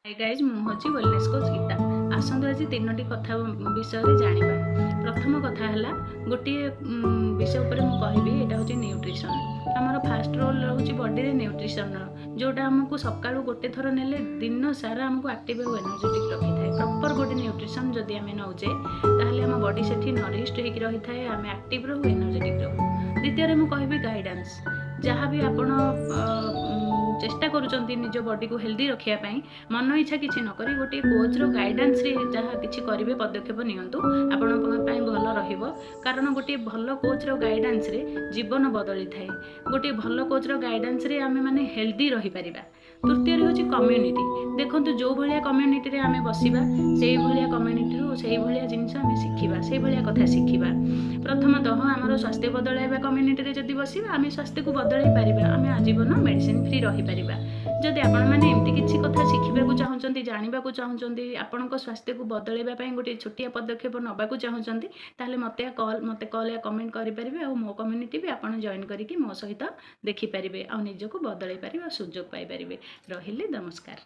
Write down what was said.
Hi guys मु हूँ wellness coach Gita. आसतु आज तीनोटी कथा विषय जाना। प्रथम कथा है गोटे विषय उपर मुझे कहबी यहाँ हूँ न्यूट्रिशन। आमर फास्ट रोल रोचे बॉडी रे न्यूट्रिशन जोटा आमको सका गोटे थर ने दिन सारा आमको एक्टिव और एनर्जेटिक रखी था। प्रॉपर गोटे न्यूट्रिशन जदि आम नौचे ताहले आम बॉडी से नरिष्ट होकर रही थाए, आम एक्टिव रहू, एनर्जेटिक रहू। द्वितीय मुझे कहबी गाइडेंस। जहाँ भी आपण चेष्टा करुँच निज बॉडी को हेल्दी रखापी मन इच्छा किसी नक गोटे कोच रो गाइडेंस रे जहाँ किसी करेंगे पदक्षेप नियंतु आपण भल रहिबो। कारण गोटे भल कोच रो गाइडेंस रे जीवन बदली थाए। गोटे भल कोच रो गाइडेंस रे आमे माने हेल्दी रही परिबा। तृतीय होची कम्युनिटी। देखंतु जो भलिया कम्युनिटी रे आमे बसिबा सेही भलिया कम्युनिटी रो सेही भलिया जिनिस आमे शिखिबा, सेही भलिया कथा शिखिबा। प्रथमतः आमर स्वास्थ्य बदलाइबा कम्युनिटी रे जदि बसिबा आमे स्वास्थ्य को बदलाई परिबा, आमे आजीवन मेडिसिन फ्री रही परिबा। जदि आपण माने एमती किछि कथा शिखिबा को चाहुचंती, जानिबा को चाहुचंती, आपणक स्वास्थ्य को बदलाइबा पई गोटे छोटिया पदक्षेप नबा को चाहुचंती, ताले मते कॉल या कमेंट करि परिबे। आ मो कम्युनिटी भी आपण जॉइन करिकि मो सहित देखि परिबे आ निजको बदलाई परिबे, सुजोग पाई परिबे। रहिले नमस्कार।